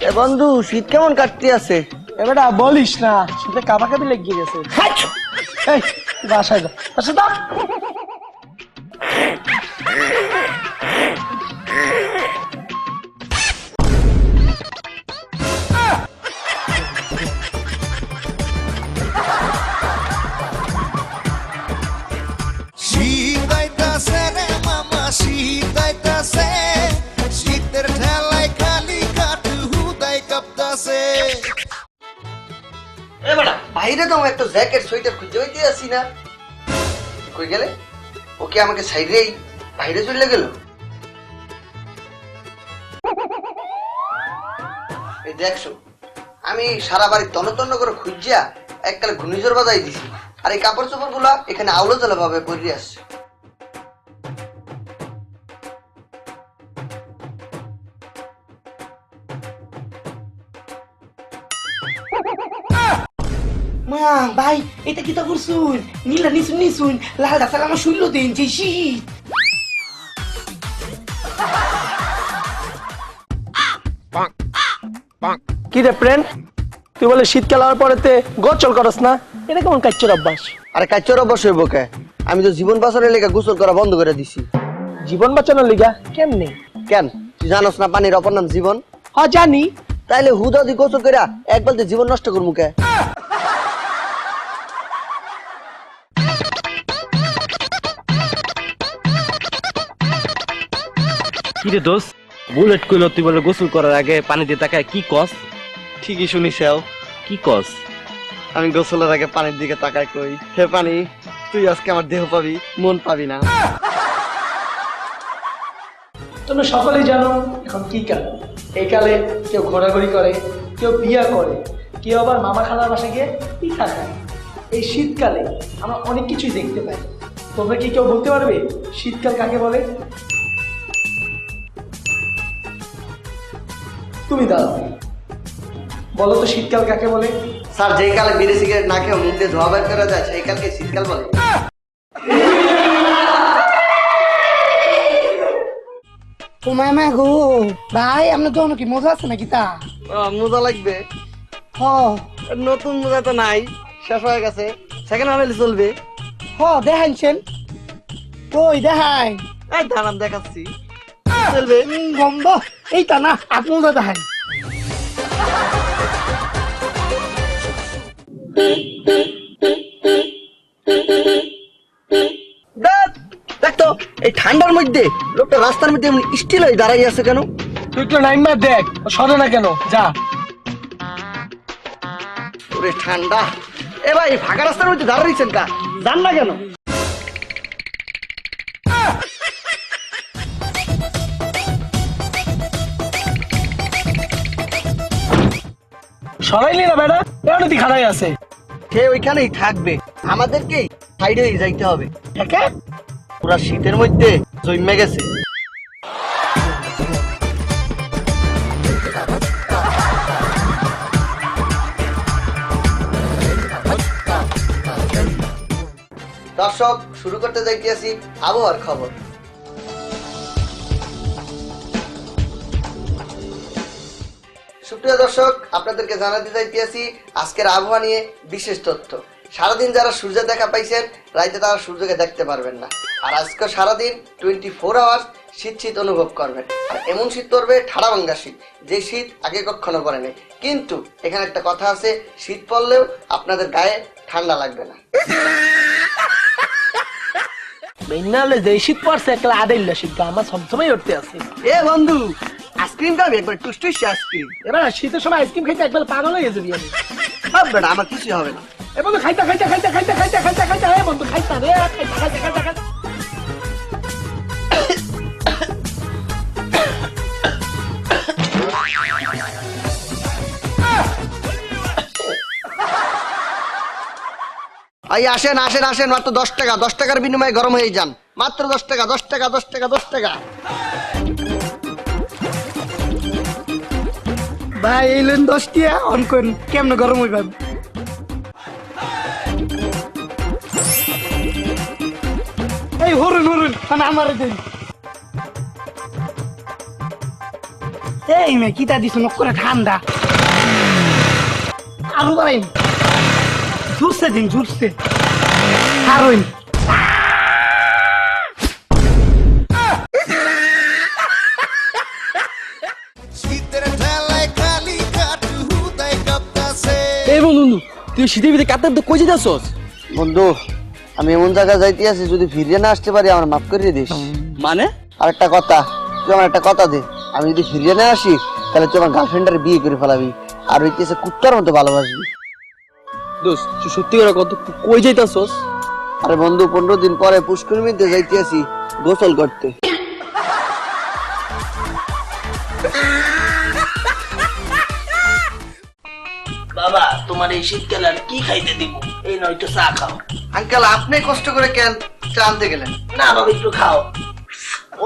এ বন্ধু শীত কেমন কাটতে আছে? এবারটা বলিস না, শীতে কাঁপাকাঁপি লেগে গেছে। এই বাসায় যা, বাসায় যা। বাইরে তো একটা জ্যাকেট সোয়েটার খুঁজে হইতে আসি না, কই গেলে? ওকে আমাকে সাইডেই বাইরে চলে গেল। এই দেখছো, আমি সারা বাড়ি তন্ন তন্ন করে খুঁজিয়া এককালে ঘূর্ণিঝড় বাজাই দিছি, আর এই কাপড় চোপড় গুলা এখানে আউলো জলা ভাবে পড়ে আসছে। মা ভাই এটা কি তা করছুন? নীলা নিছুন নিছুন লাল দাসাল আমার শুনলো দিন যে শীত। কি রে ফ্রেন্ড, তুই বলে শীতকাল হওয়ার পরেতে গোসল করস না, এটা কেমন কাচ্চর অভ্যাস? আরে কাচ্চর অবশ্য হইব কে? আমি তো জীবন বাঁচানোর লেগে গোসল করা বন্ধ করে দিছি। জীবন বাঁচানোর লিগা কেমনে? কেন তুই জানোস না পানির অপর নাম জীবন? হ জানি। তাইলে হুদা দি গোসল কইরা এক বলতে জীবন নষ্ট করমু কে? কিরে দোষ, বুলেট কইল তুই বলে গোসল করার আগে পানি দিয়ে তাকায় কি কস? ঠিকই শুনিস। কি কস? আমি গোসলের আগে পানির দিকে তাকাই কই, হে পানি, তুই আজকে আমার দেহ পাবি, মন পাবি না। তোমরা সকলেই জানো এখন কি কাল। এই কালে কেউ ঘোরাঘুরি করে, কেউ বিয়া করে, কেউ আবার মামা খালার বাসায় গিয়ে পিঠা খায়। এই শীতকালে আমরা অনেক কিছুই দেখতে পাই। তোমরা কি কেউ বলতে পারবে শীতকাল কাকে বলে? তুমি দাঁড়াও, বলো তো শীতকাল কাকে বলে? স্যার, যেই কালে বিড়ি সিগারেট না খেয়ে মুখ দিয়ে ধোয়া বের করা যায় সেই কালকে শীতকাল বলে। ও মামা গো ভাই, আপনার জন্য কি মজা আছে নাকি তা? মজা লাগবে। হ নতুন মজা তো নাই, শেষ হয়ে গেছে। সেকেন্ড হ্যান্ড চলবে। হ দেখাইছেন কই দেখাই? এই দাঁড়ান দেখাচ্ছি, চলবে। গন্ধ এইটা না, আপনি মজা দেখাই। দেখতো এই ঠান্ডার মধ্যে লোকটা রাস্তার মধ্যে এমনি স্টিল হয়ে দাঁড়াই আছে কেন? তুই একটু নাইমা দেখ, ও সরে না কেন, যা। ওরে ঠান্ডা। এ ভাই, ফাঁকা রাস্তার মধ্যে দাঁড়াইছেন কা? যান না কেন? সরাইলি না বেটা, কেন তুই খাড়াই আছে? সে ওইখানেই থাকবে, আমাদেরকেই সাইডে যাইতে হবে। একে পুরা শীতের মধ্যে জমে গেছে। দর্শক, শুরু করতে যাইতেছি আবহাওয়ার খবর। সুপ্রিয় দর্শক, আপনাদেরকে জানাতে চাইতেছি আজকের আবহাওয়া নিয়ে বিশেষ তথ্য। সারাদিন যারা সূর্য দেখা পাইছেন, রাইতে তারা সূর্যকে দেখতে পারবেন না। আর আজকে সারাদিন 24 আওয়ার্স শীত শীত অনুভব করবেন। আর এমন শীত পড়বে, ঠাড়া ভাঙ্গা শীত, যে শীত আগে কখনো পড়েনি। কিন্তু এখানে একটা কথা আছে, শীত পড়লেও আপনাদের গায়ে ঠান্ডা লাগবে না। মেইনালে যে শীত পড়ছে একলা আদাইল্লা শীত আমার সবসময় উঠতে আছে। এ বন্ধু, আইসক্রিম খাবি? একবার টুসটুস আইসক্রিম। এবার শীতের সময় আইসক্রিম খাইতে একবার পাগল হয়ে যাবি আমি। ভাববে না, আমার কিছু হবে না। এ বন্ধু খাইতে খাইতে খাইতে খাইতে খাইতে খাইতে খাইতে হে বন্ধু খাইতে রে, খাইতে খাইতে খাইতে খাইতে। এই আসেন আসেন আসেন, মাত্র 10 টাকা, 10 টাকার বিনিময়ে গরম হয়ে যান। মাত্র 10 টাকা, 10 টাকা, 10 টাকা, 10 টাকা। ভাই এই লেন 10 টিয়া অন করেন, কেমন গরম হইবা? এই হরুন হরুন, মানে আমার দিন এই মে কিতা দিছ নক করে ঠান্ডা আরো বাড়াই জুসছে দিন জুসছে আরোই এই বন্ধু তুই শীতের ভিতরে কাতার তো কই যেতেছস? বন্ধু আমি এমন জায়গায় যাইতে আছি, যদি ফিরিয়ে না আসতে পারি আমার মাফ করে দিস। মানে আর একটা কথা, তুই আমার একটা কথা দে, আমি যদি ফিরিয়ে না আসি তাহলে তুই আমার গার্লফ্রেন্ডের বিয়ে করে ফেলাবি আর হইতেছে কুত্তার মতো ভালোবাসবি। দোস্ত তুই সত্যি করে কত কই যাইতাছস? আরে বন্ধু 15 দিন পরে পুষ্করণীতে যাইতে আছি গোসল করতে। বাবা তোমার এই শীতকালে আর কি খাইতে দিব? এই নয়তো চা খাও। আঙ্কেল আপনি কষ্ট করে কেন চা আনতে গেলেন? না বাবা একটু খাও।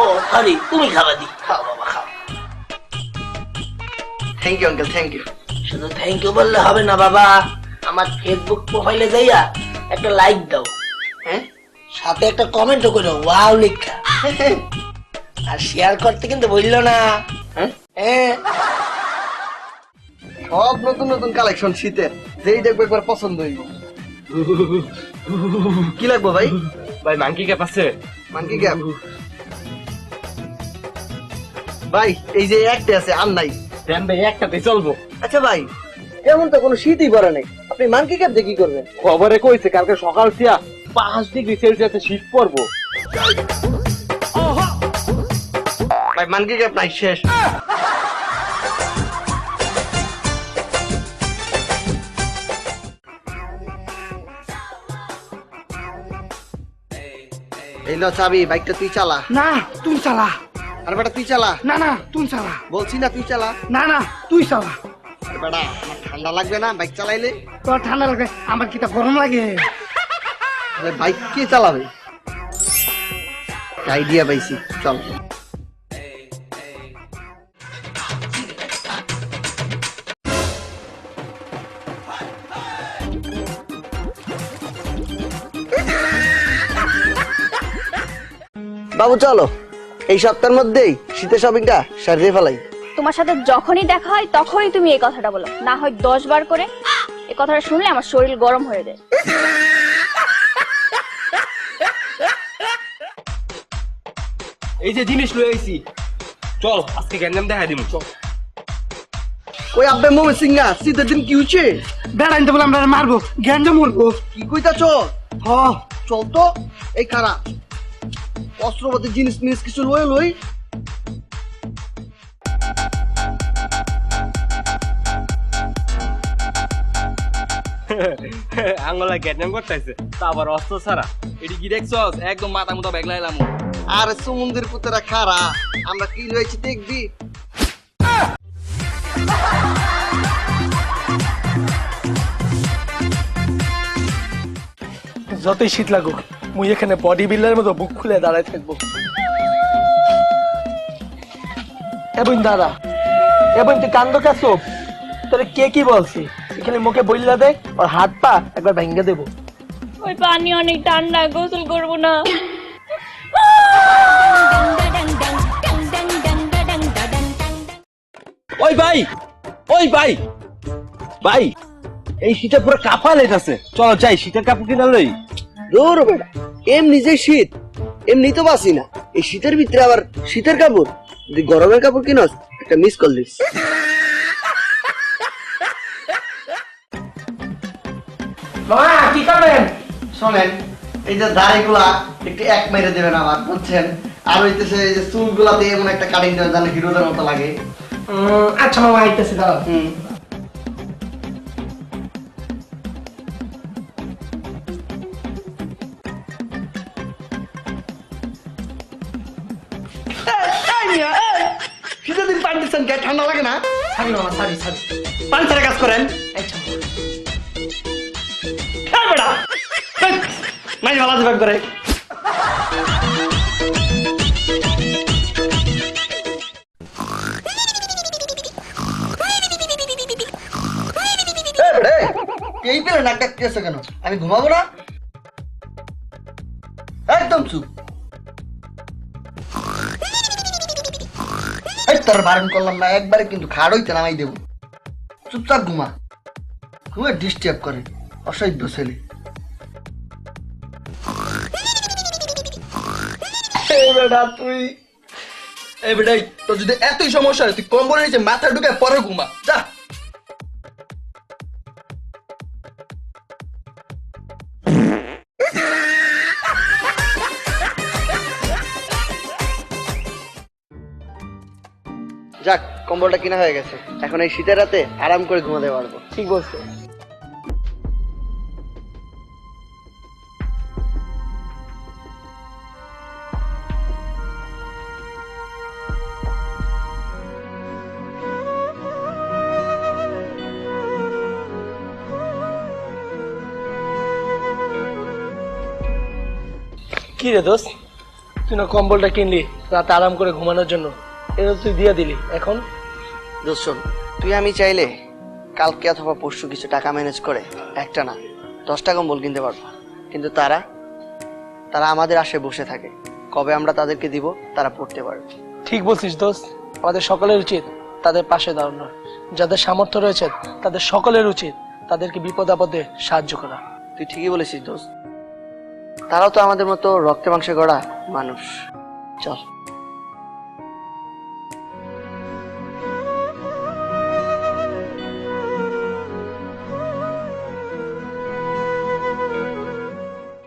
ও সরি তুমি খাবা দি, খাও বাবা খাও। Thank you uncle, thank you. শুধু থ্যাংক ইউ বললে হবে না বাবা, আমার ফেসবুক প্রোফাইলে যাইয়া একটা লাইক দাও, হ্যাঁ, সাথে একটা কমেন্টও করো ওয়াও লেখা, আর শেয়ার করতে কিন্তু বললো না, হ্যাঁ হ্যাঁ। সব নতুন নতুন কালেকশন শীতের, যেই দেখবো একবার পছন্দ হইব। কি লাগবো ভাই? ভাই মাংকি ক্যাপ আছে? মানকি ক্যাপ ভাই এই যে একটা আছে আর নাই। দেন ভাই একটাতেই চলবো। আচ্ছা ভাই এমন তো কোনো শীতই পড়ে নাই, আপনি মানকি ক্যাপ দিয়ে কি করবেন? খবরে কইছে কালকে সকাল থেকে 5 ডিগ্রি সেলসিয়াসে শীত পড়বো। ভাই মানকি ক্যাপ নাই, শেষ। এই লো চাবি, বাইকটা তুই চালা। না তুই চালা। আর বেটা তুই চালা। না না তুই চালা। বলছি না তুই চালা। না না তুই চালা। আর বেটা আমার ঠান্ডা লাগবে না বাইক চালাইলে? তোর ঠান্ডা লাগে, আমার কি তা গরম লাগে? তাহলে বাইক কে চালাবে? আইডিয়া পাইছি, চল। বাবু চলো, এই সপ্তাহের মধ্যেই শীতের শপিংটা সারিয়ে ফেলাই। তোমার সাথে যখনই দেখা হয় তখনই তুমি এই কথাটা বলো, না হয় 10 বার করে। এই কথাটা শুনলে আমার শরীর গরম হয়ে যায়। এই যে জিনিস লই আইছি, চল আজকে গ্যান্ডাম দেখা দিমু। চল। ওই আব্বে মোমে সিংহা শীতের দিন কি হচ্ছে? বেড়াইতে বলে আমরা মারবো, জ্ঞান মরবো। কি কইতাছ? হ চল তো। এই খারাপ অস্ত্রপাতি জিনিস মিনিস কিছু লই লই। আঙ্গলা গ্যান্ডাম করতেছে, তা আবার অস্ত্র ছাড়া। এটি কি দেখছস? একদম মাথা মুতা ব্যাগ লাইলাম। আর সমুদ্রের পুতরা খারা, আমরা কি লইছি দেখবি? যতই শীত লাগুক মুই এখানে বডি বিল্ডারের মতো বুক খুলে দাঁড়ায় থাকবো। এবং দাদা, এবং তুই কান্দ কাছো, তোরে কে কি বলছি? এখানে মুখে বইলা দে, ওর হাত পা একবার ভেঙে দেবো। ওই পানি অনেক ঠান্ডা, গোসল করবো না। ওই ভাই, ওই ভাই, ভাই এই শীতে পুরো কাঁপা লেগেছে। চলো যাই শীতের কাপড় কিনা লই। দূর বেটা, এমনি যে শীত এমনি তো বাসি না, এই শীতের ভিতরে আবার শীতের কাপড়। যদি গরমের কাপড় কিনস একটা মিস কল দিস। মা কি করবেন? শোনেন, এই যে দাড়িগুলা একটু এক মেরে দেবেন আমার, বুঝছেন? আর হইতেছে এই যে চুলগুলাতে এমন একটা কাটিং দেবেন যেন হিরোদের মতো লাগে। আচ্ছা মামা আইতেছে, দাঁড়াও। শীতের দিন পানি দিচ্ছেন কে? ঠান্ডা লাগে না? সারি মামা সারি সারি। পানি ছাড়া কাজ করেন। আচ্ছা নাই ভালো আছে করে। এই পেলে নাক ডাকতেছে কেন? আমি ঘুমাবো না? একদম চুপ। এই, তোর বারণ করলাম না, একবারে কিন্তু খাড় হইতে নামাই দেবো। চুপচাপ ঘুমা, ঘুমে ডিস্টার্ব করে অসহ্য ছেলে। এই বেটাই তোর যদি এতই সমস্যা হয় তুই কম্বলের নিচে মাথা ঢুকে পরে ঘুমা যা। যাক, কম্বলটা কিনা হয়ে গেছে, এখন এই শীতের রাতে আরাম করে ঘুমাতে পারবো। ঠিক বলছে। কি রে দোস্ত, তুই না কম্বলটা কিনলি রাতে আরাম করে ঘুমানোর জন্য, এটা তুই দিয়ে দিলি, এখন দোস্ত শোন, তুই আমি চাইলে কালকে অথবা পরশু কিছু টাকা ম্যানেজ করে একটা না 10টা কম্বল কিনতে পারবো, কিন্তু তারা আমাদের আশায় বসে থাকে, কবে আমরা তাদেরকে দিব তারা পড়তে পারবে। ঠিক বলছিস দোস্ত, আমাদের সকলের উচিত তাদের পাশে দাঁড়ানো। যাদের সামর্থ্য রয়েছে তাদের সকলের উচিত তাদেরকে বিপদ আপদে সাহায্য করা। তুই ঠিকই বলেছিস দোস্ত, তারাও তো আমাদের মতো রক্তে মাংসে গড়া মানুষ। চল।